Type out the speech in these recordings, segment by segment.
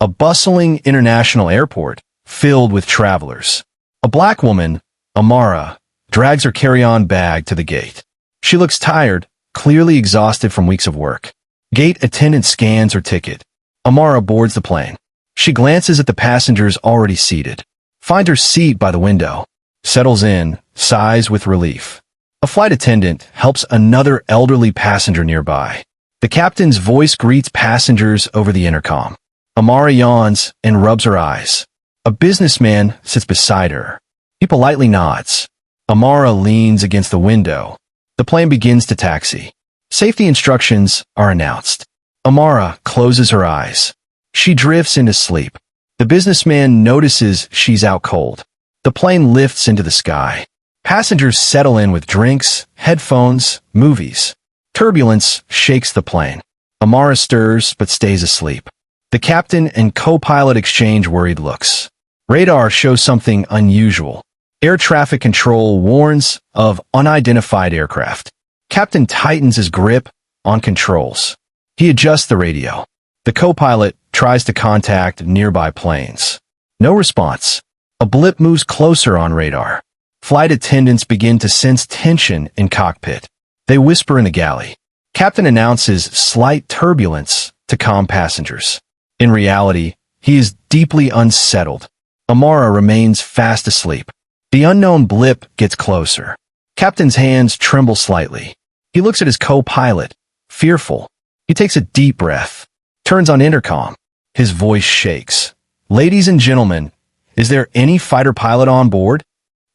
A bustling international airport filled with travelers. A black woman, Amara, drags her carry-on bag to the gate. She looks tired, clearly exhausted from weeks of work. Gate attendant scans her ticket. Amara boards the plane. She glances at the passengers already seated. Finds her seat by the window. Settles in, sighs with relief. A flight attendant helps another elderly passenger nearby. The captain's voice greets passengers over the intercom. Amara yawns and rubs her eyes. A businessman sits beside her. He politely nods. Amara leans against the window. The plane begins to taxi. Safety instructions are announced. Amara closes her eyes. She drifts into sleep. The businessman notices she's out cold. The plane lifts into the sky. Passengers settle in with drinks, headphones, movies. Turbulence shakes the plane. Amara stirs but stays asleep. The captain and co-pilot exchange worried looks. Radar shows something unusual. Air traffic control warns of unidentified aircraft. Captain tightens his grip on controls. He adjusts the radio. The co-pilot tries to contact nearby planes. No response. A blip moves closer on radar. Flight attendants begin to sense tension in cockpit. They whisper in the galley. Captain announces slight turbulence to calm passengers. In reality, he is deeply unsettled. Amara remains fast asleep. The unknown blip gets closer. Captain's hands tremble slightly. He looks at his co-pilot, fearful. He takes a deep breath, turns on intercom. His voice shakes. Ladies and gentlemen, is there any fighter pilot on board?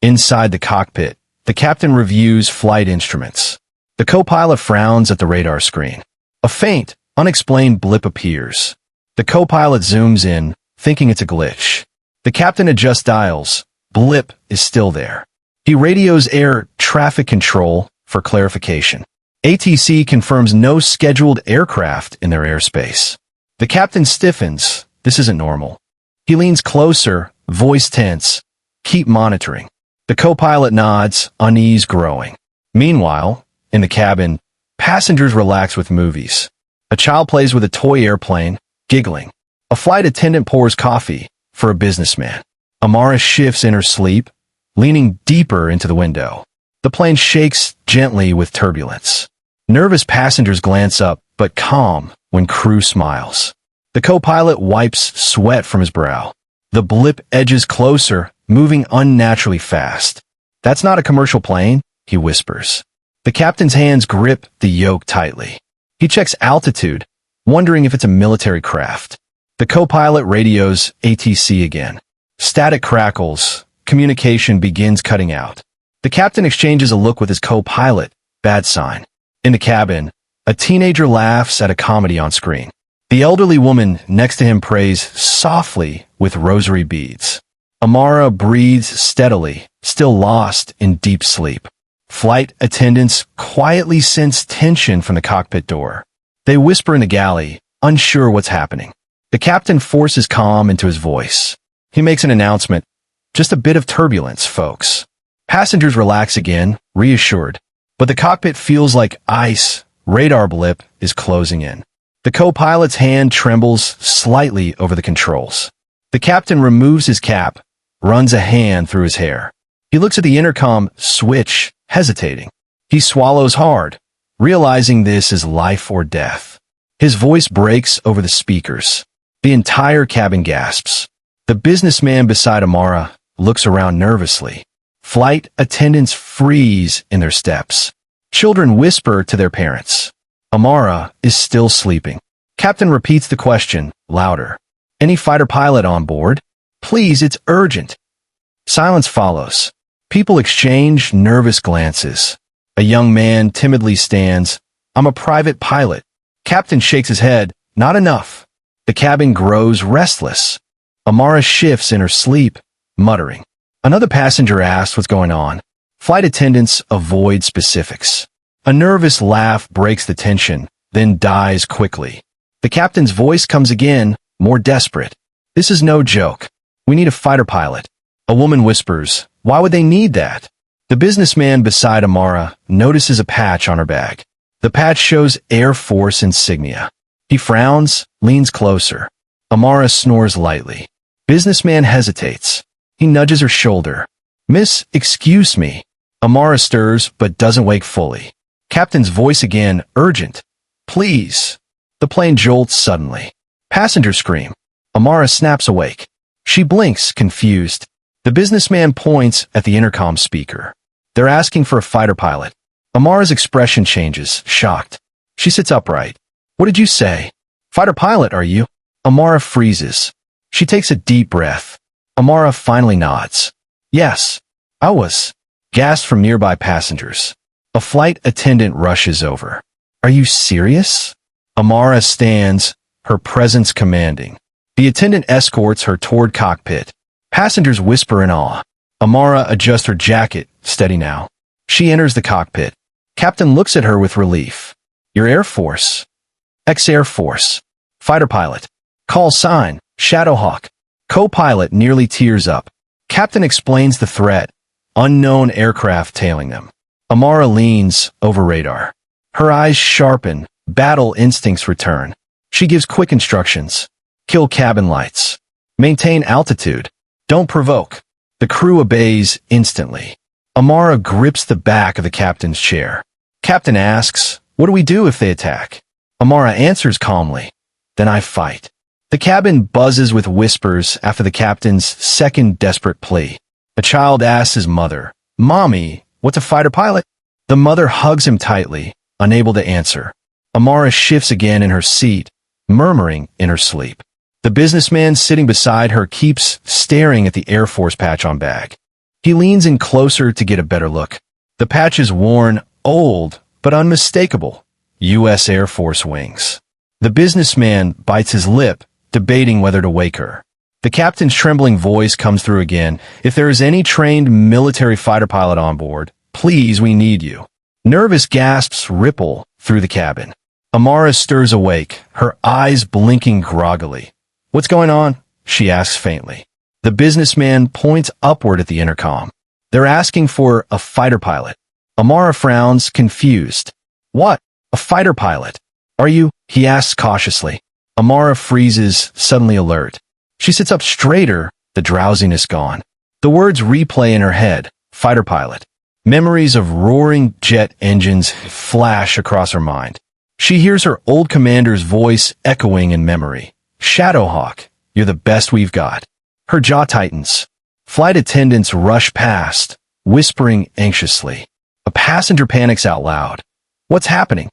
Inside the cockpit, the captain reviews flight instruments. The co-pilot frowns at the radar screen. A faint, unexplained blip appears. The co-pilot zooms in, thinking it's a glitch. The captain adjusts dials. Blip is still there. He radios air traffic control for clarification. ATC confirms no scheduled aircraft in their airspace. The captain stiffens. This isn't normal. He leans closer, voice tense. Keep monitoring. The co-pilot nods, unease growing. Meanwhile, in the cabin, passengers relax with movies. A child plays with a toy airplane, giggling. A flight attendant pours coffee for a businessman. Amara shifts in her sleep, leaning deeper into the window. The plane shakes gently with turbulence. Nervous passengers glance up, but calm when crew smiles. The co-pilot wipes sweat from his brow. The blip edges closer, moving unnaturally fast. That's not a commercial plane, he whispers. The captain's hands grip the yoke tightly. He checks altitude, wondering if it's a military craft. The co-pilot radios ATC again. Static crackles. Communication begins cutting out. The captain exchanges a look with his co-pilot. Bad sign. In the cabin, a teenager laughs at a comedy on screen. The elderly woman next to him prays softly with rosary beads. Amara breathes steadily, still lost in deep sleep. Flight attendants quietly sense tension from the cockpit door. They whisper in the galley, unsure what's happening. The captain forces calm into his voice. He makes an announcement. Just a bit of turbulence, folks. Passengers relax again, reassured. But the cockpit feels like ice. Radar blip is closing in. The co-pilot's hand trembles slightly over the controls. The captain removes his cap, runs a hand through his hair. He looks at the intercom switch, hesitating. He swallows hard, realizing this is life or death. His voice breaks over the speakers. The entire cabin gasps. The businessman beside Amara looks around nervously. Flight attendants freeze in their steps. Children whisper to their parents. Amara is still sleeping. Captain repeats the question, louder. Any fighter pilot on board? Please, it's urgent. Silence follows. People exchange nervous glances. A young man timidly stands. I'm a private pilot. Captain shakes his head. Not enough. The cabin grows restless. Amara shifts in her sleep, muttering. Another passenger asks what's going on. Flight attendants avoid specifics. A nervous laugh breaks the tension, then dies quickly. The captain's voice comes again, more desperate. This is no joke. We need a fighter pilot. A woman whispers, why would they need that? The businessman beside Amara notices a patch on her bag. The patch shows Air Force insignia. He frowns, leans closer. Amara snores lightly. Businessman hesitates. He nudges her shoulder. Miss, excuse me. Amara stirs but doesn't wake fully. Captain's voice again, urgent. Please. The plane jolts suddenly. Passengers scream. Amara snaps awake. She blinks, confused. The businessman points at the intercom speaker. They're asking for a fighter pilot. Amara's expression changes, shocked. She sits upright. What did you say? Fighter pilot, are you? Amara freezes. She takes a deep breath. Amara finally nods. Yes, I was. Gasps from nearby passengers. A flight attendant rushes over. Are you serious? Amara stands, her presence commanding. The attendant escorts her toward cockpit. Passengers whisper in awe. Amara adjusts her jacket, steady now. She enters the cockpit. Captain looks at her with relief. Your Air Force. Ex-Air Force. Fighter pilot. Call sign, Shadowhawk. Co-pilot nearly tears up. Captain explains the threat. Unknown aircraft tailing them. Amara leans over radar. Her eyes sharpen. Battle instincts return. She gives quick instructions. Kill cabin lights. Maintain altitude. Don't provoke. The crew obeys instantly. Amara grips the back of the captain's chair. Captain asks, what do we do if they attack? Amara answers calmly. Then I fight. The cabin buzzes with whispers after the captain's second desperate plea. A child asks his mother, Mommy, what's a fighter pilot? The mother hugs him tightly, unable to answer. Amara shifts again in her seat, murmuring in her sleep. The businessman sitting beside her keeps staring at the Air Force patch on bag. He leans in closer to get a better look. The patch is worn, old, but unmistakable. U.S. Air Force wings. The businessman bites his lip, debating whether to wake her. The captain's trembling voice comes through again. If there is any trained military fighter pilot on board, please, we need you. Nervous gasps ripple through the cabin. Amara stirs awake, her eyes blinking groggily. What's going on? She asks faintly. The businessman points upward at the intercom. They're asking for a fighter pilot. Amara frowns, confused. What? A fighter pilot? Are you? He asks cautiously. Amara freezes, suddenly alert. She sits up straighter, the drowsiness gone. The words replay in her head. Fighter pilot. Memories of roaring jet engines flash across her mind. She hears her old commander's voice echoing in memory. Shadowhawk, you're the best we've got. Her jaw tightens. Flight attendants rush past, whispering anxiously. A passenger panics out loud. What's happening?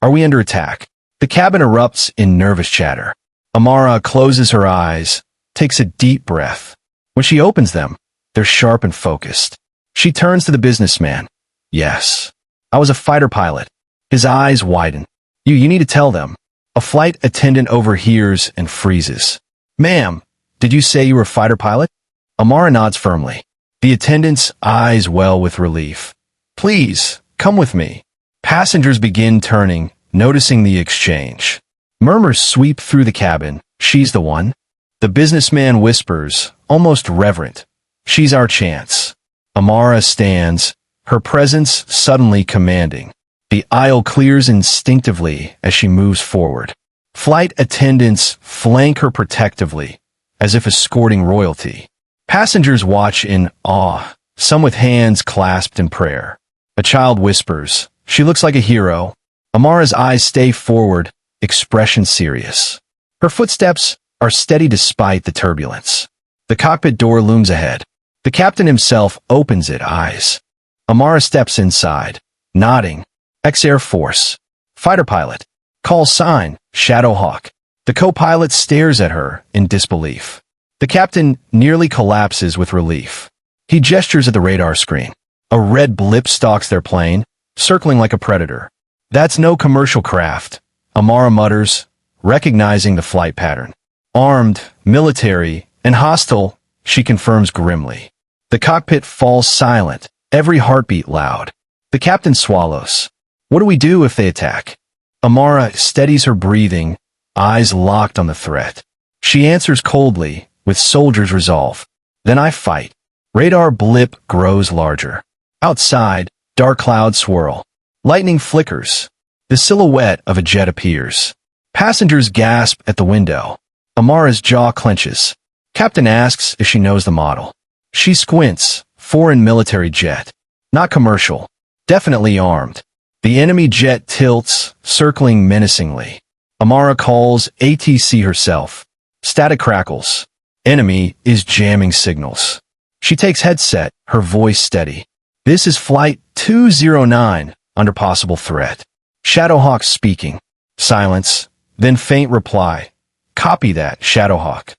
Are we under attack? The cabin erupts in nervous chatter. Amara closes her eyes, takes a deep breath. When she opens them, they're sharp and focused. She turns to the businessman. Yes, I was a fighter pilot. His eyes widen. You need to tell them. A flight attendant overhears and freezes. Ma'am, did you say you were a fighter pilot? Amara nods firmly. The attendant's eyes well with relief. Please, come with me. Passengers begin turning, noticing the exchange. Murmurs sweep through the cabin. She's the one. The businessman whispers, almost reverent. She's our chance. Amara stands, her presence suddenly commanding. The aisle clears instinctively as she moves forward. Flight attendants flank her protectively, as if escorting royalty. Passengers watch in awe, some with hands clasped in prayer. A child whispers, she looks like a hero. Amara's eyes stay forward, expression serious. Her footsteps are steady despite the turbulence. The cockpit door looms ahead. The captain himself opens it, eyes. Amara steps inside, nodding. Ex-Air Force. Fighter pilot. Call sign, Shadowhawk. The co-pilot stares at her in disbelief. The captain nearly collapses with relief. He gestures at the radar screen. A red blip stalks their plane, circling like a predator. That's no commercial craft, Amara mutters, recognizing the flight pattern. Armed, military, and hostile, she confirms grimly. The cockpit falls silent, every heartbeat loud. The captain swallows. What do we do if they attack? Amara steadies her breathing, eyes locked on the threat. She answers coldly, with soldier's resolve. Then I fight. Radar blip grows larger. Outside, dark clouds swirl. Lightning flickers. The silhouette of a jet appears. Passengers gasp at the window. Amara's jaw clenches. Captain asks if she knows the model. She squints. Foreign military jet. Not commercial. Definitely armed. The enemy jet tilts, circling menacingly. Amara calls ATC herself. Static crackles. Enemy is jamming signals. She takes headset, her voice steady. This is Flight 209, under possible threat. Shadowhawk speaking. Silence, then faint reply. Copy that, Shadowhawk.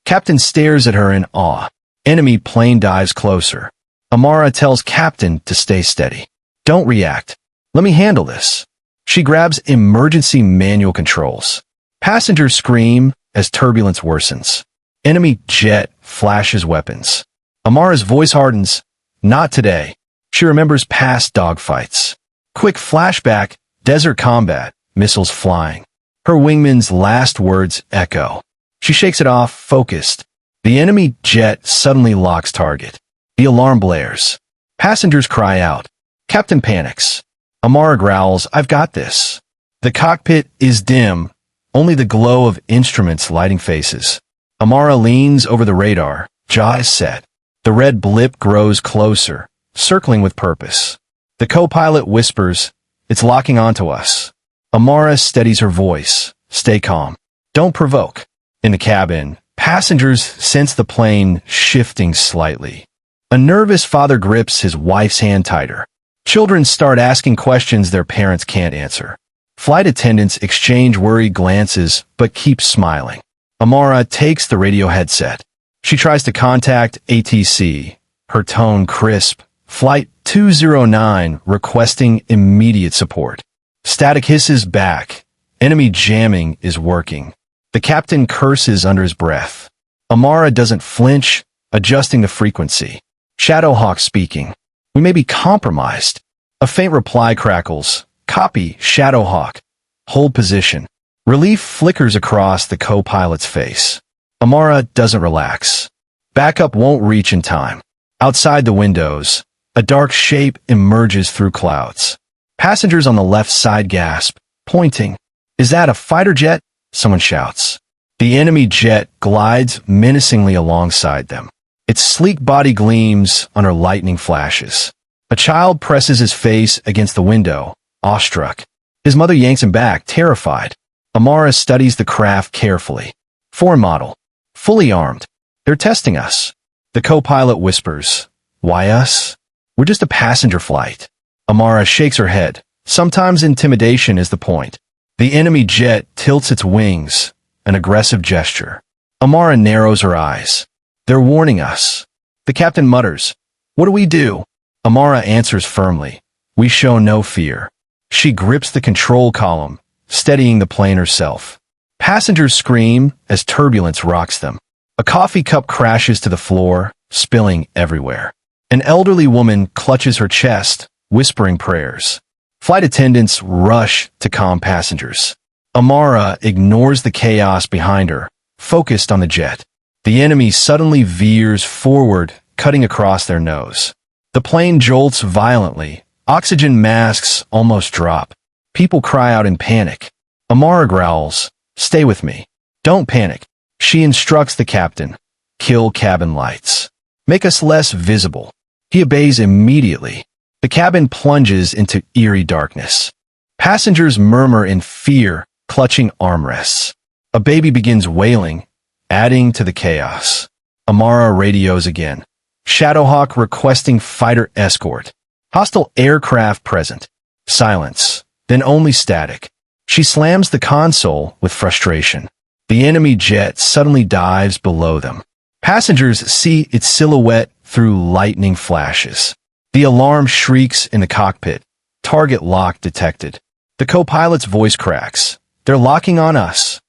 Captain stares at her in awe. Enemy plane dives closer. Amara tells Captain to stay steady. Don't react. Let me handle this. She grabs emergency manual controls. Passengers scream as turbulence worsens. Enemy jet flashes weapons. Amara's voice hardens. Not today. She remembers past dogfights. Quick flashback, desert combat, missiles flying. Her wingman's last words echo. She shakes it off, focused. The enemy jet suddenly locks target. The alarm blares. Passengers cry out. Captain panics. Amara growls, I've got this. The cockpit is dim, only the glow of instruments lighting faces. Amara leans over the radar, jaw is set. The red blip grows closer, circling with purpose. The co-pilot whispers, it's locking onto us. Amara steadies her voice. Stay calm. Don't provoke. In the cabin, passengers sense the plane shifting slightly. A nervous father grips his wife's hand tighter. Children start asking questions their parents can't answer. Flight attendants exchange worried glances but keep smiling. Amara takes the radio headset. She tries to contact ATC, her tone crisp. Flight 209 requesting immediate support. Static hisses back. Enemy jamming is working. The captain curses under his breath. Amara doesn't flinch, adjusting the frequency. Shadowhawk speaking. We may be compromised. A faint reply crackles. Copy, Shadowhawk. Hold position. Relief flickers across the co-pilot's face. Amara doesn't relax. Backup won't reach in time. Outside the windows, a dark shape emerges through clouds. Passengers on the left side gasp, pointing. Is that a fighter jet? Someone shouts. The enemy jet glides menacingly alongside them. Its sleek body gleams under lightning flashes. A child presses his face against the window, awestruck. His mother yanks him back, terrified. Amara studies the craft carefully. Foreign model. Fully armed. They're testing us. The co-pilot whispers. Why us? We're just a passenger flight. Amara shakes her head. Sometimes intimidation is the point. The enemy jet tilts its wings, an aggressive gesture. Amara narrows her eyes. They're warning us. The captain mutters. What do we do? Amara answers firmly. We show no fear. She grips the control column, steadying the plane herself. Passengers scream as turbulence rocks them. A coffee cup crashes to the floor, spilling everywhere. An elderly woman clutches her chest, whispering prayers. Flight attendants rush to calm passengers. Amara ignores the chaos behind her, focused on the jet. The enemy suddenly veers forward, cutting across their nose. The plane jolts violently. Oxygen masks almost drop. People cry out in panic. Amara growls, stay with me. Don't panic. She instructs the captain. Kill cabin lights. Make us less visible. He obeys immediately. The cabin plunges into eerie darkness. Passengers murmur in fear, clutching armrests. A baby begins wailing, adding to the chaos. Amara radios again. Shadowhawk requesting fighter escort. Hostile aircraft present. Silence, then only static. She slams the console with frustration. The enemy jet suddenly dives below them. Passengers see its silhouette through lightning flashes. The alarm shrieks in the cockpit. Target lock detected. The co-pilot's voice cracks. They're locking on us.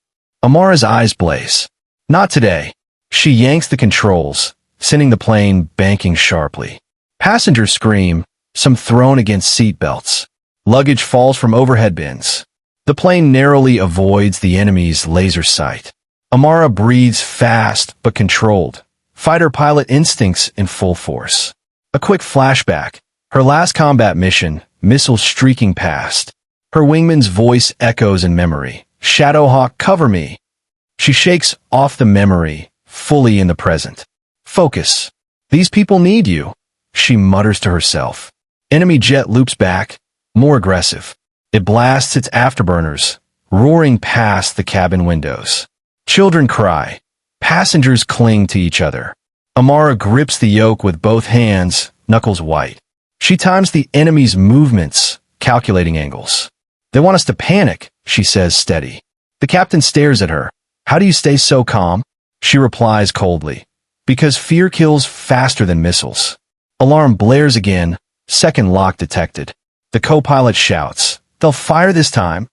Amara's eyes blaze. Not today. She yanks the controls, sending the plane banking sharply. Passengers scream, some thrown against seat belts. Luggage falls from overhead bins. The plane narrowly avoids the enemy's laser sight. Amara breathes fast but controlled. Fighter pilot instincts in full force. A quick flashback. Her last combat mission, missiles streaking past. Her wingman's voice echoes in memory. Shadowhawk, cover me. She shakes off the memory, fully in the present. Focus. These people need you, she mutters to herself. Enemy jet loops back, more aggressive. It blasts its afterburners, roaring past the cabin windows. Children cry. Passengers cling to each other. Amara grips the yoke with both hands, knuckles white. She times the enemy's movements, calculating angles. They want us to panic, she says steady. The captain stares at her. How do you stay so calm? She replies coldly. Because fear kills faster than missiles. Alarm blares again, second lock detected. The co-pilot shouts, they'll fire this time.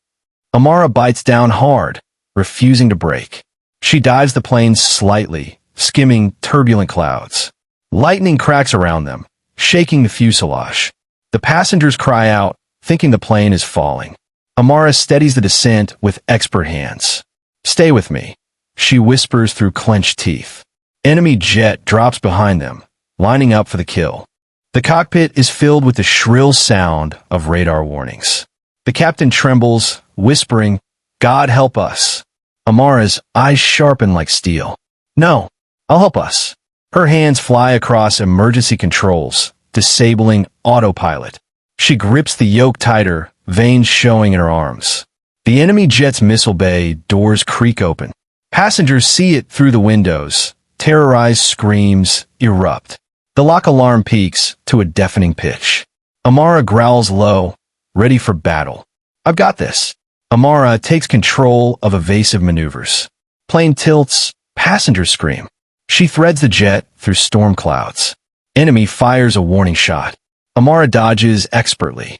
Amara bites down hard, refusing to break. She dives the plane slightly, skimming turbulent clouds. Lightning cracks around them, shaking the fuselage. The passengers cry out, thinking the plane is falling. Amara steadies the descent with expert hands. Stay with me, she whispers through clenched teeth. Enemy jet drops behind them, lining up for the kill. The cockpit is filled with the shrill sound of radar warnings. The captain trembles, whispering, God help us. Amara's eyes sharpen like steel. No, I'll help us. Her hands fly across emergency controls, disabling autopilot. She grips the yoke tighter, veins showing in her arms. The enemy jet's missile bay doors creak open. Passengers see it through the windows. Terrorized screams erupt. The lock alarm peaks to a deafening pitch. Amara growls low, ready for battle. I've got this. Amara takes control of evasive maneuvers. Plane tilts, passengers scream. She threads the jet through storm clouds. Enemy fires a warning shot. Amara dodges expertly.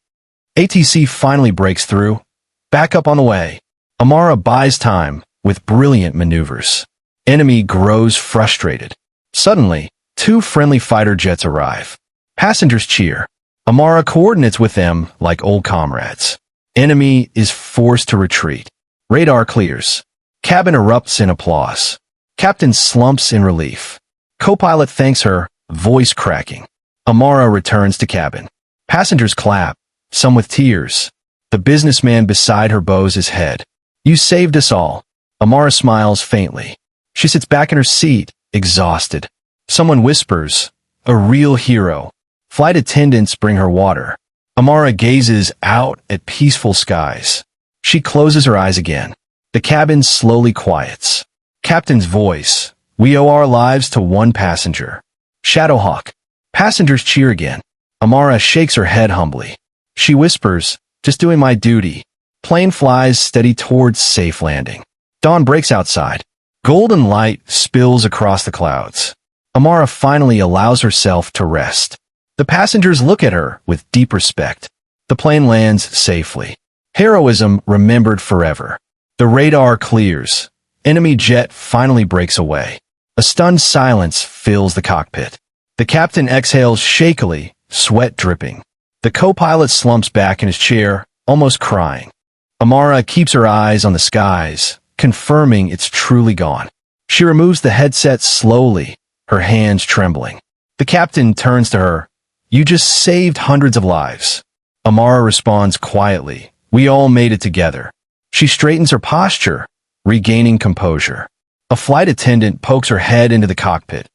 ATC finally breaks through. Back up on the way. Amara buys time with brilliant maneuvers. Enemy grows frustrated. Suddenly, two friendly fighter jets arrive. Passengers cheer. Amara coordinates with them like old comrades. Enemy is forced to retreat. Radar clears. Cabin erupts in applause. Captain slumps in relief. Co-pilot thanks her, voice cracking. Amara returns to cabin. Passengers clap, some with tears. The businessman beside her bows his head. You saved us all. Amara smiles faintly. She sits back in her seat, exhausted. Someone whispers, a real hero. Flight attendants bring her water. Amara gazes out at peaceful skies. She closes her eyes again. The cabin slowly quiets. Captain's voice. We owe our lives to one passenger. Shadowhawk. Passengers cheer again. Amara shakes her head humbly. She whispers, just doing my duty. Plane flies steady towards safe landing. Dawn breaks outside. Golden light spills across the clouds. Amara finally allows herself to rest. The passengers look at her with deep respect. The plane lands safely. Heroism remembered forever. The radar clears. Enemy jet finally breaks away. A stunned silence fills the cockpit. The captain exhales shakily, sweat dripping. The co-pilot slumps back in his chair, almost crying. Amara keeps her eyes on the skies, confirming it's truly gone. She removes the headset slowly, her hands trembling. The captain turns to her. You just saved hundreds of lives. Amara responds quietly. We all made it together. She straightens her posture, regaining composure. A flight attendant pokes her head into the cockpit.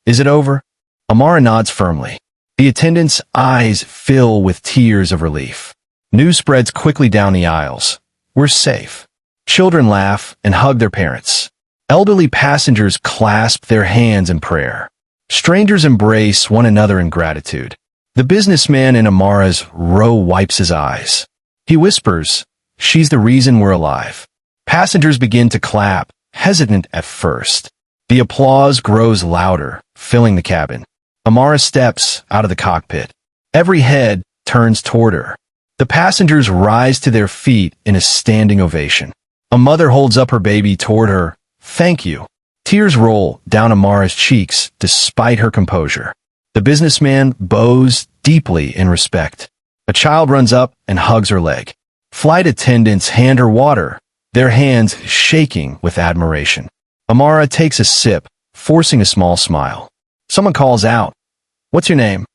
Is it over? Amara nods firmly. The attendant's eyes fill with tears of relief. News spreads quickly down the aisles. We're safe. Children laugh and hug their parents. Elderly passengers clasp their hands in prayer. Strangers embrace one another in gratitude. The businessman in Amara's row wipes his eyes. He whispers, she's the reason we're alive. Passengers begin to clap, hesitant at first. The applause grows louder, filling the cabin. Amara steps out of the cockpit. Every head turns toward her. The passengers rise to their feet in a standing ovation. A mother holds up her baby toward her. Thank you. Tears roll down Amara's cheeks despite her composure. The businessman bows deeply in respect. A child runs up and hugs her leg. Flight attendants hand her water, their hands shaking with admiration. Amara takes a sip, forcing a small smile. Someone calls out, "What's your name?"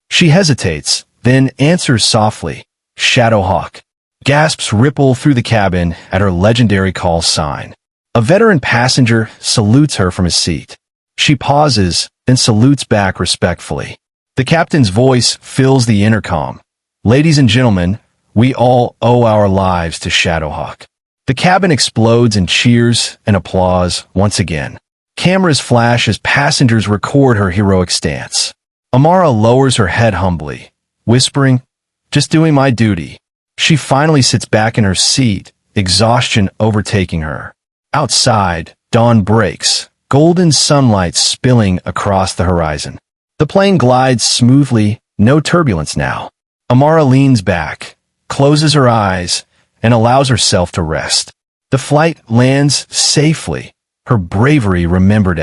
She hesitates, then answers softly, "Shadowhawk." Gasps ripple through the cabin at her legendary call sign. A veteran passenger salutes her from his seat. She pauses, then salutes back respectfully. The captain's voice fills the intercom. Ladies and gentlemen, we all owe our lives to Shadowhawk. The cabin explodes in cheers and applause once again. Cameras flash as passengers record her heroic stance. Amara lowers her head humbly, whispering, "Just doing my duty." She finally sits back in her seat, exhaustion overtaking her. Outside, dawn breaks, golden sunlight spilling across the horizon. The plane glides smoothly, no turbulence now. Amara leans back, closes her eyes, and allows herself to rest. The flight lands safely, her bravery remembered.